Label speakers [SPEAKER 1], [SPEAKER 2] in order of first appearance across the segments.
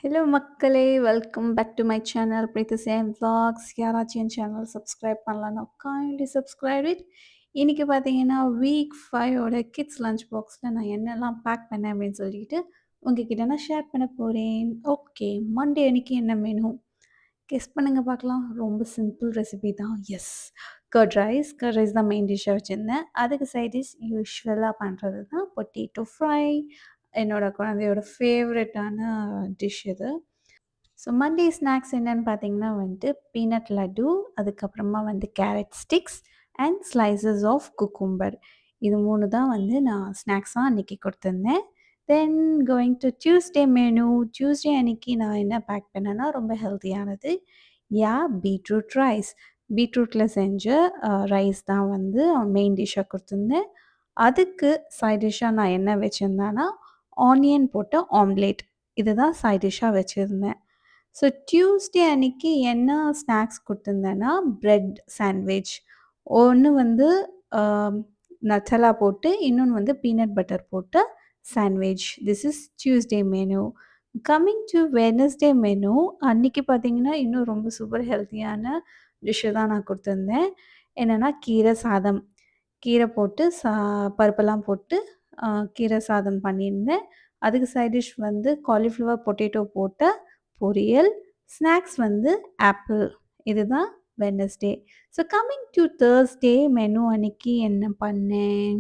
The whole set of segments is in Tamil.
[SPEAKER 1] ஹலோ மக்களே! Welcome back to my channel Preethisen vlogs. யாராச்சும் என் சேனல் சப்ஸ்கிரைப் பண்ணலன்னா கைண்ட்லி சப்ஸ்கிரைப் இட். இன்னைக்கு பார்த்தீங்கன்னா, வீக் 5 ஓட கிட்ஸ் லஞ்ச் பாக்ஸ்ல நான் என்னெல்லாம் பேக் பண்ணேன் அப்படின்னு சொல்லிட்டு உங்ககிட்ட நான் ஷேர் பண்ண போறேன். ஓகே, மண்டே அன்னைக்கு என்ன மெனு? கெஸ் பண்ணுங்க பார்க்கலாம். ரொம்ப சிம்பிள் ரெசிபி தான். Yes, curd rice. Curd rice தான் மெயின் டிஷ்ஷா வச்சிருந்தேன். அதுக்கு சைட் டிஷ் யூசுவலா பண்றது தான் பொட்டேட்டோ ஃப்ரை. என்னோட குழந்தையோட ஃபேவரட்டான டிஷ் இது. ஸோ மண்டே ஸ்நாக்ஸ் என்னன்னு பார்த்தீங்கன்னா வந்துட்டு பீனட் லட்டு, அதுக்கப்புறமா வந்து carrot sticks and slices of cucumber. இது 3 தான் வந்து நான் ஸ்நாக்ஸா அன்னைக்கு குடுத்துருந்தேன். Then going to Tuesday menu. Tuesday அன்னைக்கு நான் என்ன பேக் பண்ணேன்னா, ரொம்ப ஹெல்த்தியானது. Beetroot rice. பீட்ரூட்ல செஞ்ச ரைஸ் தான் வந்து மெயின் டிஷ்ஷா குடுத்துருந்தேன். அதுக்கு சைட் டிஷ்ஷா நான் என்ன வச்சிருந்தேன்னா, ஆனியன் போட்ட ஆம்லேட். இதுதான் சைட் டிஷ்ஷா வச்சிருந்தேன். ஸோ டியூஸ்டே அன்னைக்கு என்ன ஸ்நாக்ஸ் குடுத்துருந்தேன்னா, பிரெட் சாண்ட்விச். ஒண்ணு வந்து அ நட்டலா போட்டு, இன்னொன்னு வந்து பீனட் பட்டர் போட்ட sandwich. This is Tuesday menu. Coming to Wednesday menu. அன்னைக்கு பார்த்தீங்கன்னா, இன்னும் ரொம்ப சூப்பர் ஹெல்த்தியான டிஷ்ஷு தான் நான் குடுத்துருந்தேன். என்னன்னா, கீரை சாதம். கீரை போட்டு பருப்பெல்லாம் போட்டு அ கீரை சாதம் பண்ணியிருந்தேன். அதுக்கு சைட் டிஷ் வந்து காலிஃப்ளவர் பொட்டேட்டோ போட்ட பொரியல். ஸ்நாக்ஸ் வந்து ஆப்பிள். இதுதான் Wednesday. So coming to Thursday menu அன்னைக்கு என்ன பண்ணேன்?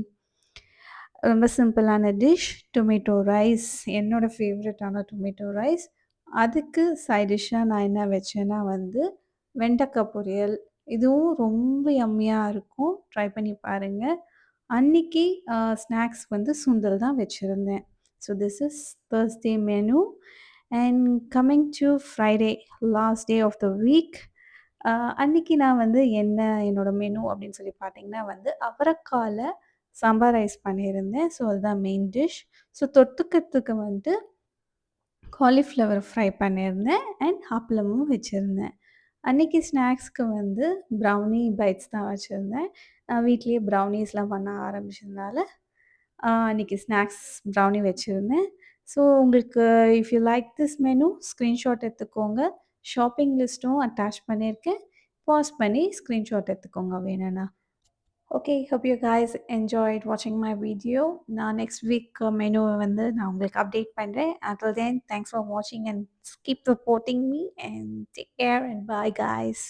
[SPEAKER 1] ரொம்ப சிம்பிளான டிஷ் டொமேட்டோ ரைஸ். என்னோட ஃபேவரட்டான டொமேட்டோ ரைஸ். அதுக்கு சைட் டிஷ்ஷா நான் என்ன வச்சேன்னா வந்து வெண்டைக்காய் பொரியல். இதுவும் ரொம்ப யம்மியா இருக்கும். ட்ரை பண்ணி பாருங்க. அன்னைக்கு ஸ்நாக்ஸ் வந்து சுண்டல் தான் வச்சிருந்தேன். So this is Thursday menu. And coming to Friday, last day of the week. அன்னைக்கு நான் வந்து என்ன என்னோட மெனு அப்படின்னு சொல்லி பார்த்தீங்கன்னா வந்து அவரைக்கால சாம்பார் ரைஸ் பண்ணியிருந்தேன். ஸோ அதுதான் மெயின் டிஷ். ஸோ தொட்டுக்கிறதுக்கு வந்து காலிஃப்ளவர் ஃப்ரை பண்ணியிருந்தேன் அண்ட் அப்பளமும் வச்சிருந்தேன். அன்னைக்கு ஸ்நாக்ஸ்க்கு வந்து ப்ரௌனி பைட்ஸ் தான் வச்சிருந்தேன். நான் வீட்லயே ப்ரௌனீஸ்லாம் பண்ண ஆரம்பிச்சதுனால, அன்னைக்கு ஸ்நாக்ஸ் ப்ரௌனி வச்சிருந்தேன். ஸோ உங்களுக்கு if you like this menu screenshot எடுத்துக்கோங்க. ஷாப்பிங் லிஸ்ட்டும் அட்டாச் பண்ணியிருக்கேன். பாஸ் பண்ணி ஸ்க்ரீன்ஷாட் எடுத்துக்கோங்க வேணும்னா. Okay, hope you guys enjoyed வாட்சிங் மை வீடியோ. நான் நெக்ஸ்ட் வீக் மெனுவை வந்து நான் உங்களுக்கு அப்டேட் பண்ணுறேன். Until then, thanks for watching and keep supporting me and take care and bye guys.